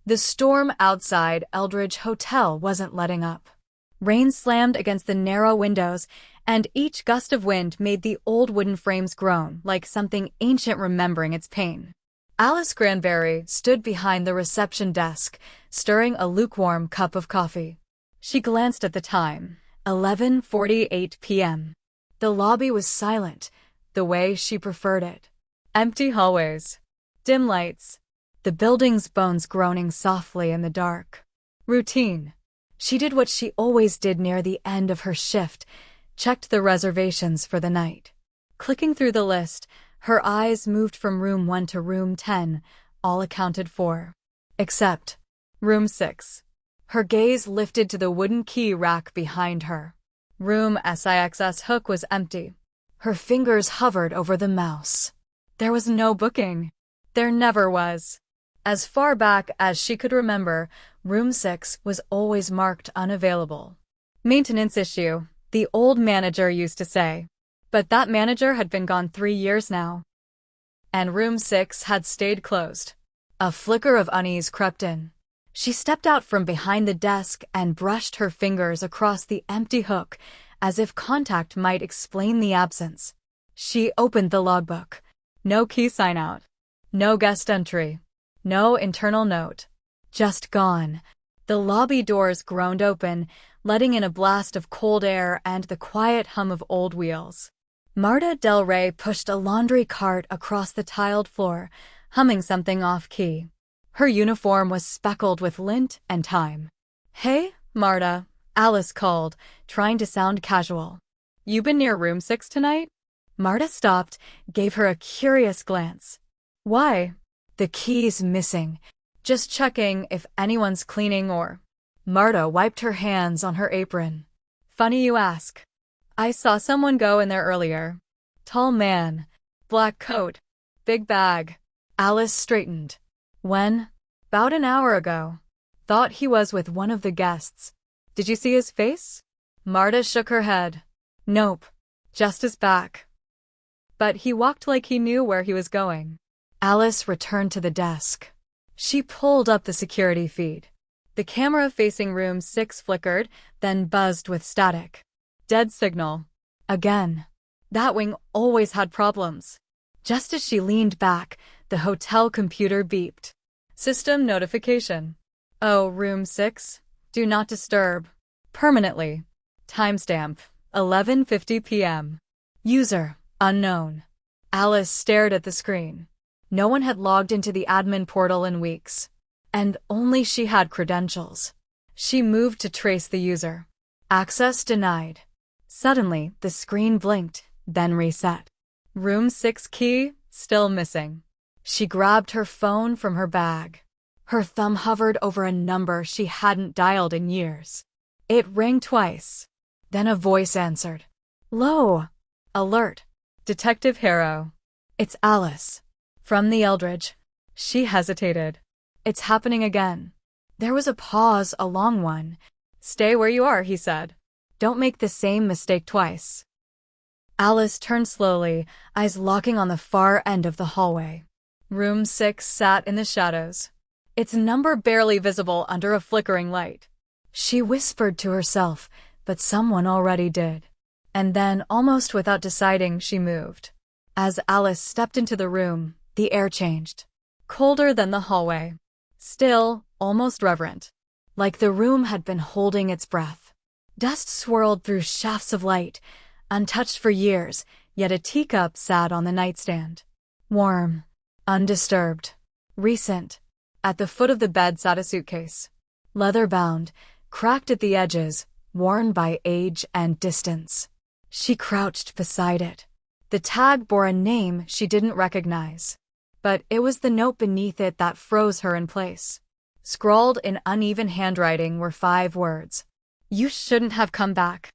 The storm outside Eldridge Hotel wasn't letting up. Rain slammed against the narrow windows, and each gust of wind made the old wooden frames groan like something ancient remembering its pain. Alice Granberry stood behind the reception desk, stirring a lukewarm cup of coffee. She glanced at the time, 11:48 p.m. The lobby was silent, the way she preferred it. Empty hallways, dim lights, the building's bones groaning softly in the dark. Routine. She did what she always did near the end of her shift, checked the reservations for the night. Clicking through the list, her eyes moved from room 1 to room 10, all accounted for. Except room 6. Her gaze lifted to the wooden key rack behind her. Room 6's hook was empty. Her fingers hovered over the mouse. There was no booking. There never was. As far back as she could remember, room 6 was always marked unavailable. Maintenance issue, the old manager used to say. But that manager had been gone 3 years now. And room 6 had stayed closed. A flicker of unease crept in. She stepped out from behind the desk and brushed her fingers across the empty hook, as if contact might explain the absence. She opened the logbook. No key sign out. No guest entry. No internal note. Just gone. The lobby doors groaned open, letting in a blast of cold air and the quiet hum of old wheels. Marta Del Rey pushed a laundry cart across the tiled floor, humming something off-key. Her uniform was speckled with lint and time. "Hey, Marta," Alice called, trying to sound casual. "You been near room 6 tonight?" Marta stopped, gave her a curious glance. "Why?" "The key's missing. Just checking if anyone's cleaning or—" Marta wiped her hands on her apron. "Funny you ask. I saw someone go in there earlier. Tall man, black coat, big bag." Alice straightened. "When?" "'Bout an hour ago. Thought he was with one of the guests. Did you see his face?" Marta shook her head. "Nope. Just his back. But he walked like he knew where he was going." Alice returned to the desk. She pulled up the security feed. The camera facing room 6 flickered, then buzzed with static. Dead signal. Again. That wing always had problems. Just as she leaned back, the hotel computer beeped. System notification. "Oh, room 6. Do not disturb. Permanently. Timestamp. 11:50 p.m. User, unknown." Alice stared at the screen. No one had logged into the admin portal in weeks. And only she had credentials. She moved to trace the user. Access denied. Suddenly, the screen blinked, then reset. Room 6 key, still missing. She grabbed her phone from her bag. Her thumb hovered over a number she hadn't dialed in years. It rang twice. Then a voice answered. "Low. Alert. Detective Harrow. It's Alice. From the Eldridge." She hesitated. "It's happening again." There was a pause, a long one. "Stay where you are," he said. "Don't make the same mistake twice." Alice turned slowly, eyes locking on the far end of the hallway. Room 6 sat in the shadows, its number barely visible under a flickering light. She whispered to herself, but someone already did. And then, almost without deciding, she moved. As Alice stepped into the room, the air changed. Colder than the hallway. Still, almost reverent. Like the room had been holding its breath. Dust swirled through shafts of light, untouched for years, yet a teacup sat on the nightstand. Warm. Undisturbed. Recent. At the foot of the bed sat a suitcase. Leather-bound, cracked at the edges, worn by age and distance. She crouched beside it. The tag bore a name she didn't recognize. But it was the note beneath it that froze her in place. Scrawled in uneven handwriting were 5 words. "You shouldn't have come back.